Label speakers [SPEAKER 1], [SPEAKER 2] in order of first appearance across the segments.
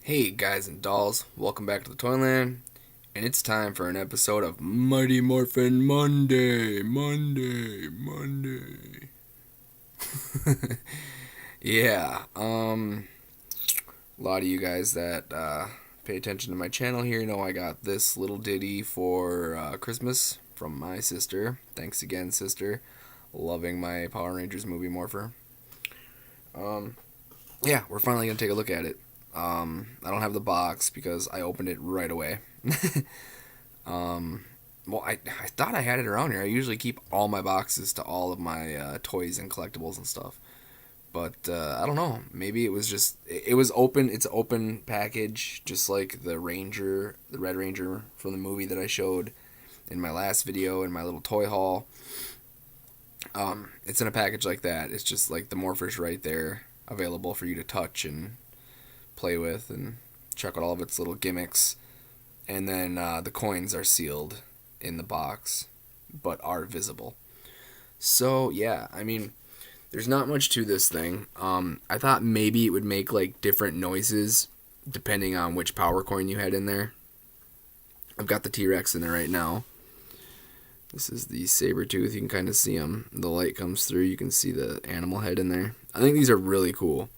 [SPEAKER 1] Hey guys and dolls, welcome back to the Toyland, and it's time for an episode of Mighty Morphin Monday. Yeah, a lot of you guys that pay attention to my channel here know I got this little ditty for Christmas from my sister. Thanks again, sister. Loving my Power Rangers movie Morpher. Yeah, we're finally gonna take a look at it. I don't have the box because I opened it right away. Well, I thought I had it around here. I usually keep all my boxes to all of my toys and collectibles and stuff. But I don't know. Maybe it was just it was open. It's an open package, just like the Ranger, the Red Ranger from the movie that I showed in my last video in my little toy haul. It's in a package like that. It's just like the morphers right there, available for you to touch and play with and check out all of its little gimmicks. And then the coins are sealed in the box, but are visible. So yeah, I mean, there's not much to this thing. I thought maybe it would make like different noises depending on which power coin you had in there. I've got the T-Rex in there right now. This is the Sabertooth. You can kind of see him. The light comes through. You can see the animal head in there. I think these are really cool.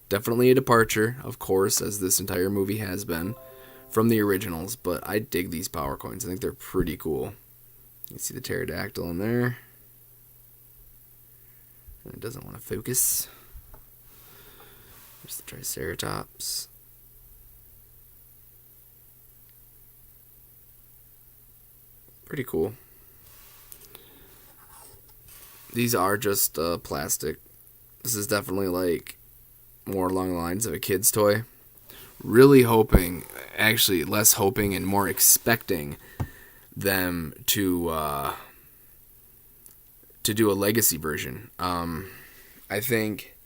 [SPEAKER 1] Definitely a departure, of course, as this entire movie has been, from the originals, but I dig these power coins. I think they're pretty cool. You can see the pterodactyl in there. And it doesn't want to focus. There's the triceratops. Pretty cool. These are just plastic. This is definitely like more along the lines of a kid's toy. Really hoping, actually less hoping and more expecting them to do a legacy version. I think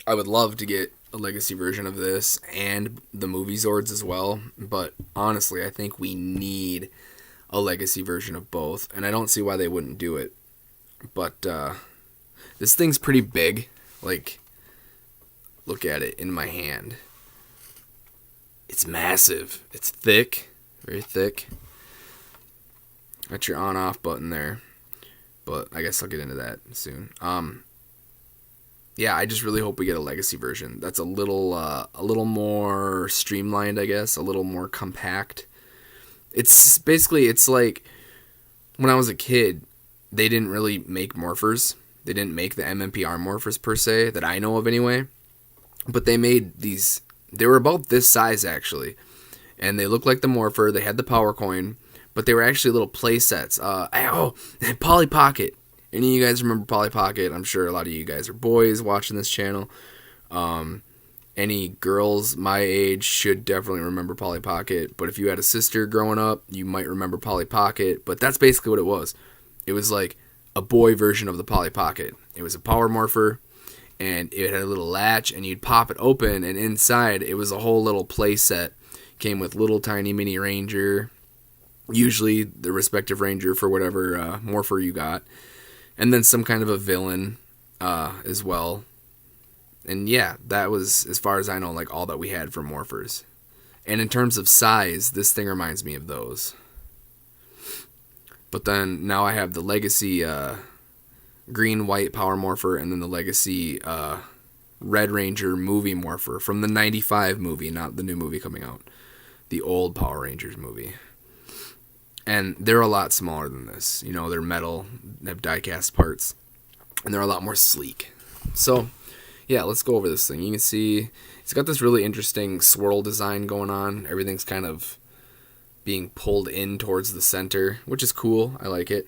[SPEAKER 1] I would love to get a legacy version of this and the movie Zords as well, but honestly I think we need a legacy version of both, and I don't see why they wouldn't do it. But this thing's pretty big. Like, look at it in my hand. It's massive. It's thick, very thick. Got your on-off button there, but I guess I'll get into that soon. Yeah, I just really hope we get a legacy version. That's a little more streamlined, I guess, a little more compact. It's basically, it's like when I was a kid, they didn't really make morphers. They didn't make the MMPR morphers per se, that I know of anyway. But they made these, they were about this size actually. And they looked like the morpher, they had the power coin, but they were actually little play sets. Polly Pocket. Any of you guys remember Polly Pocket? I'm sure a lot of you guys are boys watching this channel. Any girls my age should definitely remember Polly Pocket. But if you had a sister growing up, you might remember Polly Pocket. But that's basically what it was. It was like a boy version of the Polly Pocket. It was a power morpher, and it had a little latch, and you'd pop it open, and inside it was a whole little play set. Came with little tiny mini ranger, usually the respective ranger for whatever morpher you got, and then some kind of a villain as well. And yeah, that was, as far as I know, like all that we had for morphers. And in terms of size, this thing reminds me of those. But then now I have the legacy green-white power morpher, and then the legacy Red Ranger movie morpher from the 95 movie, not the new movie coming out. The old Power Rangers movie. And they're a lot smaller than this. You know, they're metal, they have die-cast parts, and they're a lot more sleek. So yeah, let's go over this thing. You can see it's got this really interesting swirl design going on. Everything's kind of being pulled in towards the center, which is cool. I like it.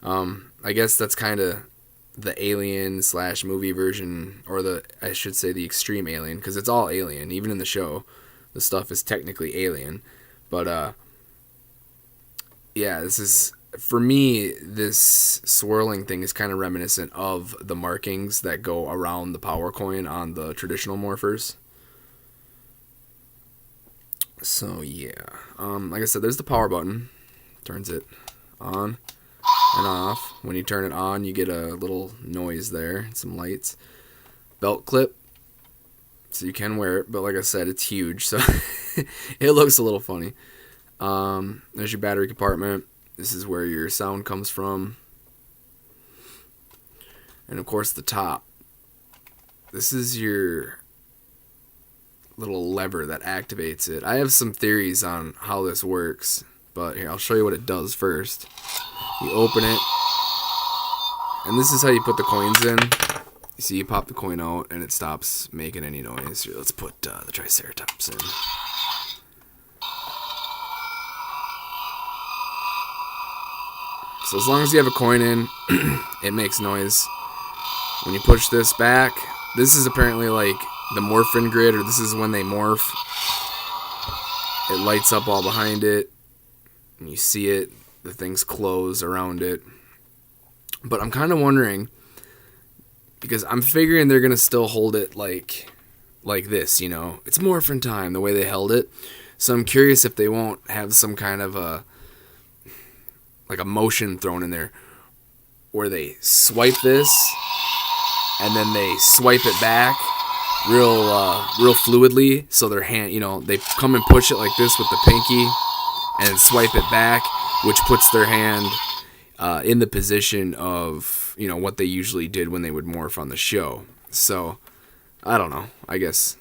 [SPEAKER 1] I guess that's kind of the alien / movie version, or I should say the extreme alien, because it's all alien. Even in the show, the stuff is technically alien. But yeah, this is, for me, this swirling thing is kind of reminiscent of the markings that go around the power coin on the traditional morphers. So yeah, like I said, there's the power button. Turns it on and off. When you turn it on, you get a little noise there, some lights. Belt clip, So you can wear it, but like I said, it's huge, so it looks a little funny. There's your battery compartment. This is where your sound comes from. And of course the top. This is your little lever that activates it. I have some theories on how this works, but here, I'll show you what it does first. You open it, and this is how you put the coins in. You see, you pop the coin out, and it stops making any noise. Here, let's put the Triceratops in. So as long as you have a coin in, it makes noise. When you push this back, this is apparently like the MORPHIN grid, or this is when they morph. It lights up all behind it, and you see it. The things close around it. But I'm kind of wondering, because I'm figuring they're going to still hold it like this, you know. It's morphin time, the way they held it. So I'm curious if they won't have some kind of a motion thrown in there where they swipe this and then they swipe it back real fluidly, so their hand, you know, they come and push it like this with the pinky and swipe it back, which puts their hand in the position of, you know, what they usually did when they would morph on the show. So I don't know. I guess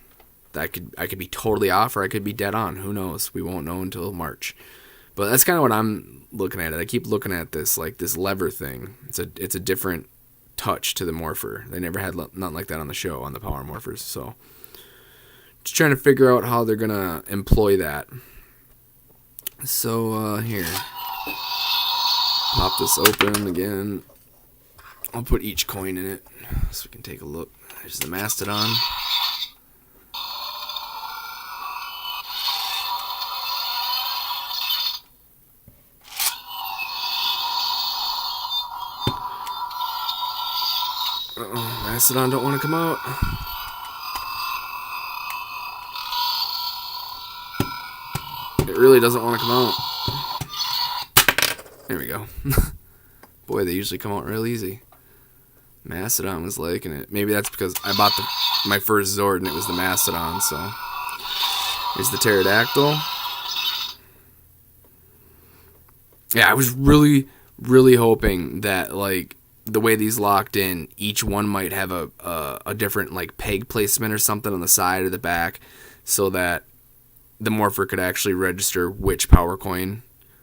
[SPEAKER 1] I could be totally off, or I could be dead on. Who knows? We won't know until March. But that's kind of what I'm looking at. I keep looking at this like this lever thing. It's a different touch to the Morpher. They never had nothing like that on the show, on the Power Morphers. So just trying to figure out how they're gonna employ that. So here, pop this open again. I'll put each coin in it so we can take a look. There's the Mastodon. Uh-oh, Mastodon don't want to come out. It really doesn't want to come out. There we go. Boy, they usually come out real easy. Mastodon was liking it. Maybe that's because I bought my first Zord and it was the Mastodon, so. Here's the Pterodactyl. Yeah, I was really, really hoping that, like, the way these locked in, each one might have a different, like, peg placement or something on the side or the back, so that the Morpher could actually register which power coin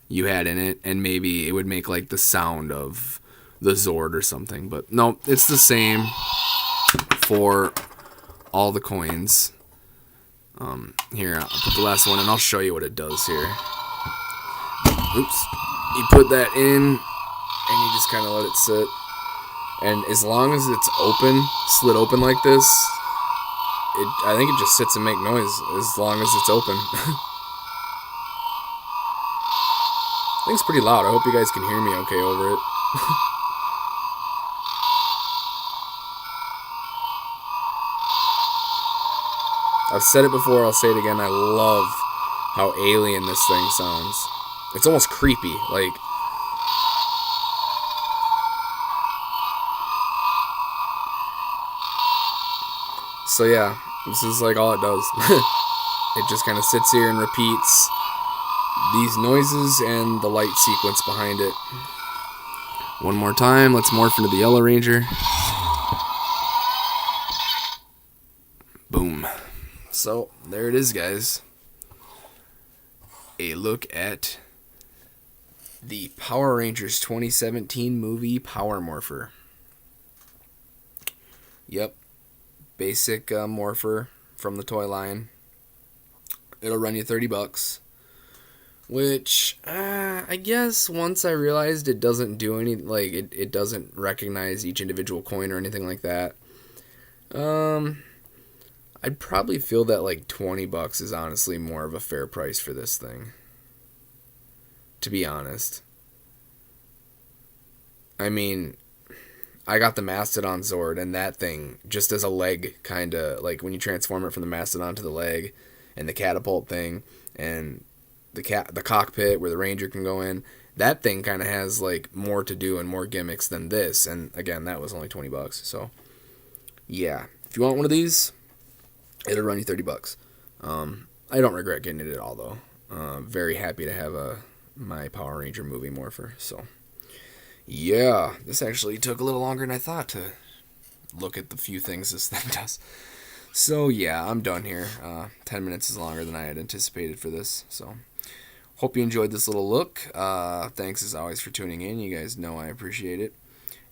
[SPEAKER 1] you had in it, and maybe it would make, like, the sound of the Zord or something. But no, it's the same for all the coins. Here, I'll put the last one and I'll show you what it does here. Oops. You put that in and you just kind of let it sit, and as long as it's open, slit open like this, I think it just sits and make noise as long as it's open. I think it's pretty loud. I hope you guys can hear me okay over it. I've said it before, I'll say it again. I love how alien this thing sounds. It's almost creepy. Like, so yeah, this is like all it does. It just kind of sits here and repeats these noises and the light sequence behind it. One more time, let's morph into the Yellow Ranger. Boom. So, there it is, guys. A look at the Power Rangers 2017 movie Power Morpher. Yep. Basic Morpher from the toy line. It'll run you $30. Which, I guess once I realized it doesn't do any, like, it doesn't recognize each individual coin or anything like that. I'd probably feel that like $20 is honestly more of a fair price for this thing. To be honest. I mean, I got the Mastodon Zord, and that thing, just as a leg, kind of, like when you transform it from the Mastodon to the leg, and the catapult thing, and the cockpit where the Ranger can go in, that thing kind of has like more to do and more gimmicks than this. And again, that was only $20. So, yeah. If you want one of these, It'll run you $30. I don't regret getting it at all, though. Very happy to have my Power Ranger movie morpher. So, yeah, this actually took a little longer than I thought to look at the few things this thing does. So, yeah, I'm done here. 10 minutes is longer than I had anticipated for this. So, hope you enjoyed this little look. Thanks as always for tuning in. You guys know I appreciate it.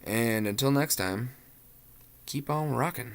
[SPEAKER 1] And until next time, keep on rocking.